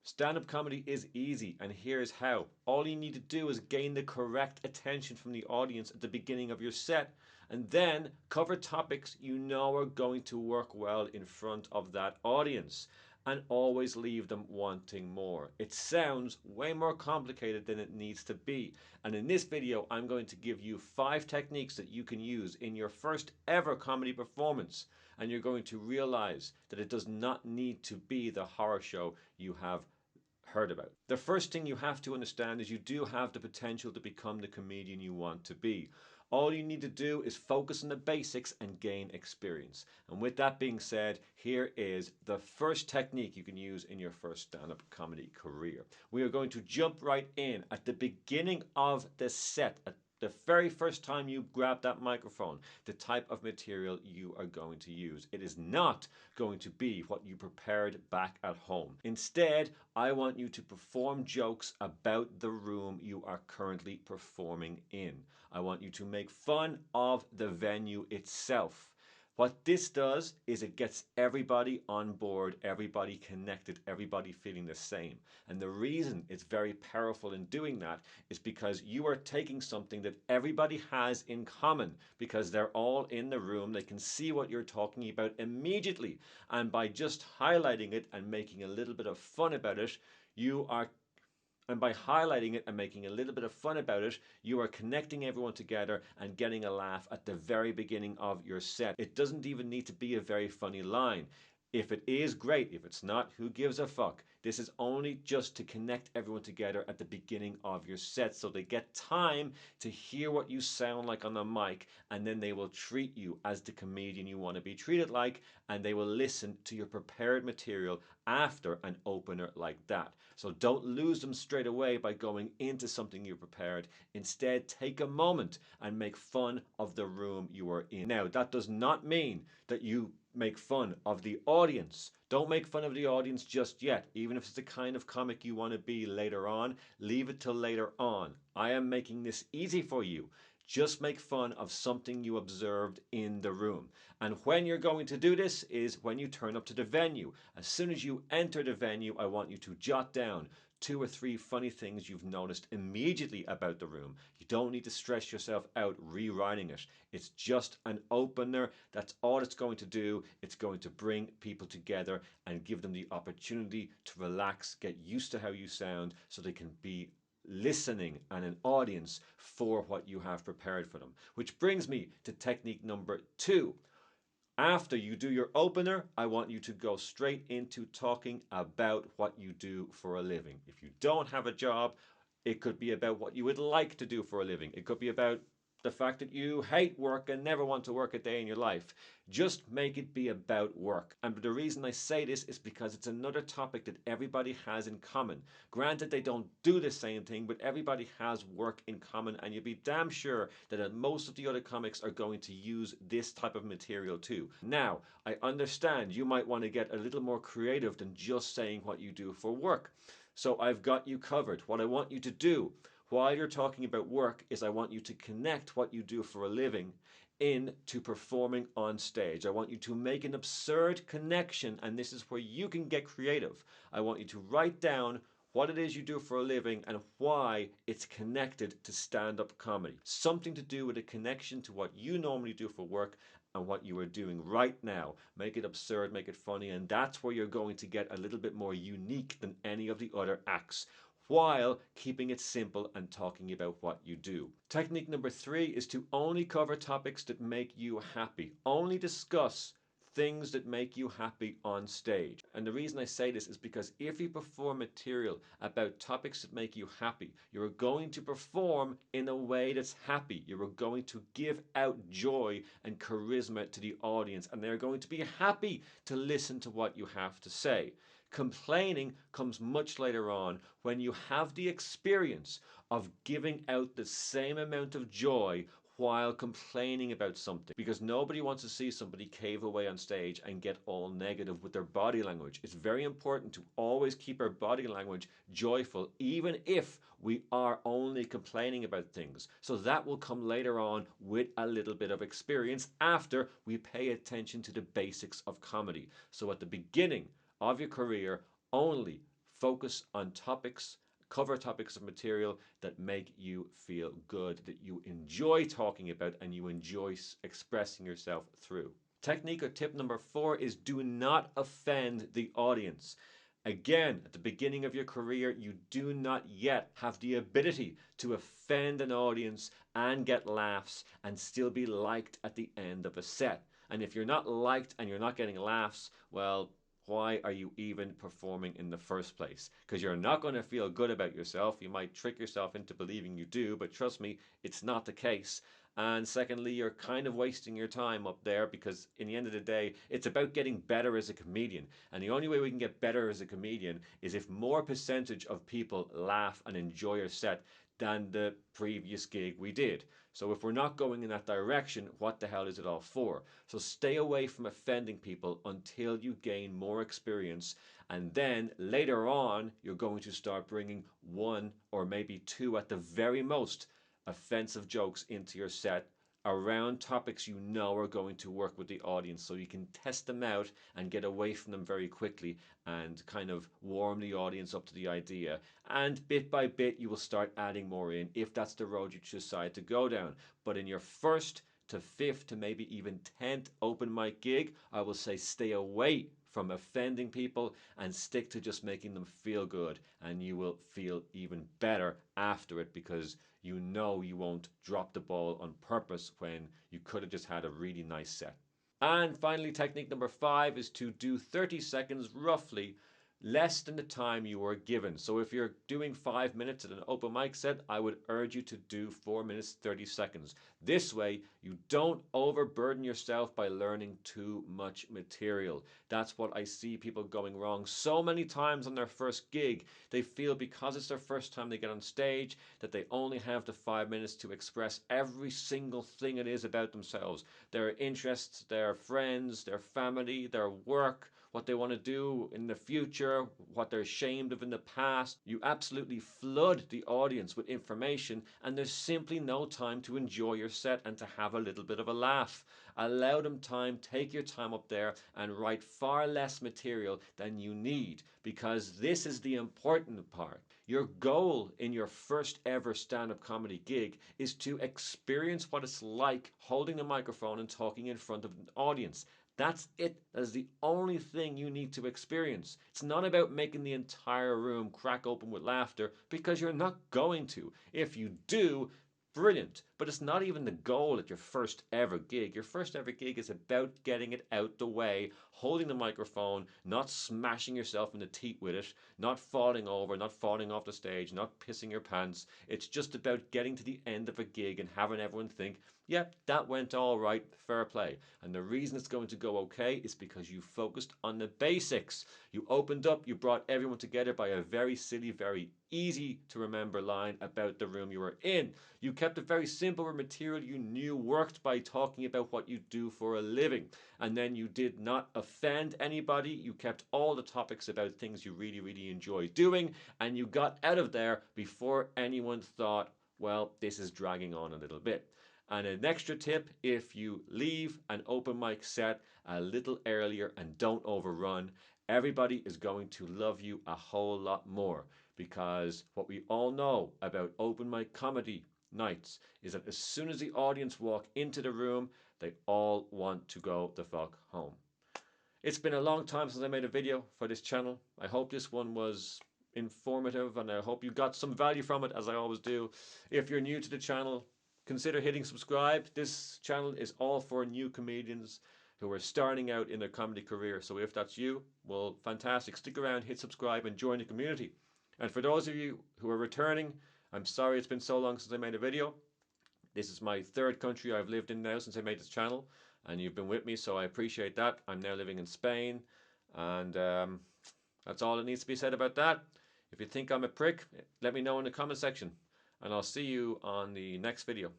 Stand-up comedy is easy, and here's how. All you need to do is gain the correct attention from the audience at the beginning of your set, and then cover topics you know are going to work well in front of that audience, and always leave them wanting more. It sounds way more complicated than it needs to be, and in this video I'm going to give you 5 techniques that you can use in your first ever comedy performance, and you're going to realize that it does not need to be the horror show you have heard about. The first thing you have to understand is you do have the potential to become the comedian you want to be. All you need to do is focus on the basics and gain experience. And with that being said, here is the first technique you can use in your first stand-up comedy career. We are going to jump right in at the beginning of the set, at the very first time you grab that microphone, the type of material you are going to use. It is not going to be what you prepared back at home. Instead, I want you to perform jokes about the room you are currently performing in. I want you to make fun of the venue itself. What this does is it gets everybody on board, everybody connected, everybody feeling the same. And the reason it's very powerful in doing that is because you are taking something that everybody has in common, because they're all in the room, they can see what you're talking about immediately. And by just highlighting it and making a little bit of fun about it, you are making a little bit of fun about it, you are connecting everyone together and getting a laugh at the very beginning of your set. It doesn't even need to be a very funny line. If it is, great. If it's not, who gives a fuck? This is only just to connect everyone together at the beginning of your set, so they get time to hear what you sound like on the mic, and then they will treat you as the comedian you want to be treated like, and they will listen to your prepared material after an opener like that. So don't lose them straight away by going into something you prepared. Instead, take a moment and make fun of the room you are in. Now, that does not mean that you make fun of the audience. Don't make fun of the audience just yet. Even if it's the kind of comic you want to be later on, leave it till later on. I am making this easy for you. Just make fun of something you observed in the room. And when you're going to do this is when you turn up to the venue. As soon as you enter the venue, I want you to jot down 2 or 3 funny things you've noticed immediately about the room. You don't need to stress yourself out rewriting it. It's just an opener. That's all it's going to do. It's going to bring people together and give them the opportunity to relax, get used to how you sound, so they can be listening and an audience for what you have prepared for them. Which brings me to technique number 2. After you do your opener, I want you to go straight into talking about what you do for a living. If you don't have a job, it could be about what you would like to do for a living. It could be about the fact that you hate work and never want to work a day in your life. Just make it be about work. And the reason I say this is because it's another topic that everybody has in common. Granted, they don't do the same thing, but everybody has work in common, and you'll be damn sure that most of the other comics are going to use this type of material too. Now, I understand you might want to get a little more creative than just saying what you do for work. So I've got you covered. What I want you to do while you're talking about work is I want you to connect what you do for a living into performing on stage. I want you to make an absurd connection, and this is where you can get creative. I want you to write down what it is you do for a living and why it's connected to stand-up comedy. Something to do with a connection to what you normally do for work and what you are doing right now. Make it absurd, make it funny, and that's where you're going to get a little bit more unique than any of the other acts, while keeping it simple and talking about what you do. Technique number 3 is to only cover topics that make you happy. Only discuss things that make you happy on stage. And the reason I say this is because if you perform material about topics that make you happy, you're going to perform in a way that's happy. You're going to give out joy and charisma to the audience, and they're going to be happy to listen to what you have to say. Complaining comes much later on, when you have the experience of giving out the same amount of joy while complaining about something, because nobody wants to see somebody cave away on stage and get all negative with their body language. It's very important to always keep our body language joyful, even if we are only complaining about things. So that will come later on with a little bit of experience after we pay attention to the basics of comedy. So at the beginning of your career, only Focus on topics, cover topics of material that make you feel good, that you enjoy talking about and you enjoy expressing yourself through. Technique or tip number 4 is do not offend the audience. Again, at the beginning of your career, you do not yet have the ability to offend an audience and get laughs and still be liked at the end of a set. And if you're not liked and you're not getting laughs, well, why are you even performing in the first place? Because you're not going to feel good about yourself. You might trick yourself into believing you do, but trust me, it's not the case. And secondly, you're kind of wasting your time up there, because in the end of the day, it's about getting better as a comedian. And the only way we can get better as a comedian is if more percentage of people laugh and enjoy your set than the previous gig we did. So if we're not going in that direction, what the hell is it all for? So stay away from offending people until you gain more experience. And then later on, you're going to start bringing 1 or maybe 2 at the very most offensive jokes into your set around topics you know are going to work with the audience, so you can test them out and get away from them very quickly and kind of warm the audience up to the idea. And bit by bit, you will start adding more in if that's the road you decide to go down. But in your first to 5th to maybe even 10th open mic gig, I will say stay away from offending people and stick to just making them feel good, and you will feel even better after it, because you know you won't drop the ball on purpose when you could have just had a really nice set. And finally, technique number 5 is to do 30 seconds roughly less than the time you were given. So if you're doing 5 minutes at an open mic set, I would urge you to do 4 minutes 30 seconds. This way, you don't overburden yourself by learning too much material. That's what I see people going wrong so many times on their first gig. They feel because it's their first time they get on stage that they only have the 5 minutes to express every single thing it is about themselves. Their interests, their friends, their family, their work, what they want to do in the future, what they're ashamed of in the past. You absolutely flood the audience with information, and there's simply no time to enjoy your set and to have a little bit of a laugh. Allow them time, take your time up there and write far less material than you need, because this is the important part. Your goal in your first ever stand-up comedy gig is to experience what it's like holding a microphone and talking in front of an audience. That's it. That is the only thing you need to experience. It's not about making the entire room crack open with laughter, because you're not going to. If you do, brilliant. But it's not even the goal at your first ever gig. Your first ever gig is about getting it out the way, holding the microphone, not smashing yourself in the teeth with it, not falling over, not falling off the stage, not pissing your pants. It's just about getting to the end of a gig and having everyone think, yep, that went all right, fair play. And the reason it's going to go okay is because you focused on the basics. You opened up, you brought everyone together by a very silly, very easy to remember line about the room you were in. You kept it very simple with material you knew worked by talking about what you do for a living. And then you did not offend anybody. You kept all the topics about things you really, really enjoy doing. And you got out of there before anyone thought, well, this is dragging on a little bit. And an extra tip, if you leave an open mic set a little earlier and don't overrun, everybody is going to love you a whole lot more, because what we all know about open mic comedy nights is that as soon as the audience walk into the room, they all want to go the fuck home. It's been a long time since I made a video for this channel. I hope this one was informative, and I hope you got some value from it, as I always do. If you're new to the channel, consider hitting subscribe. This channel is all for new comedians who are starting out in their comedy career. So if that's you, well, fantastic. Stick around, hit subscribe, and join the community. And for those of you who are returning, I'm sorry it's been so long since I made a video. This is my 3rd country I've lived in now since I made this channel, and you've been with me, so I appreciate that. I'm now living in Spain, and that's all that needs to be said about that. If you think I'm a prick, let me know in the comment section, and I'll see you on the next video.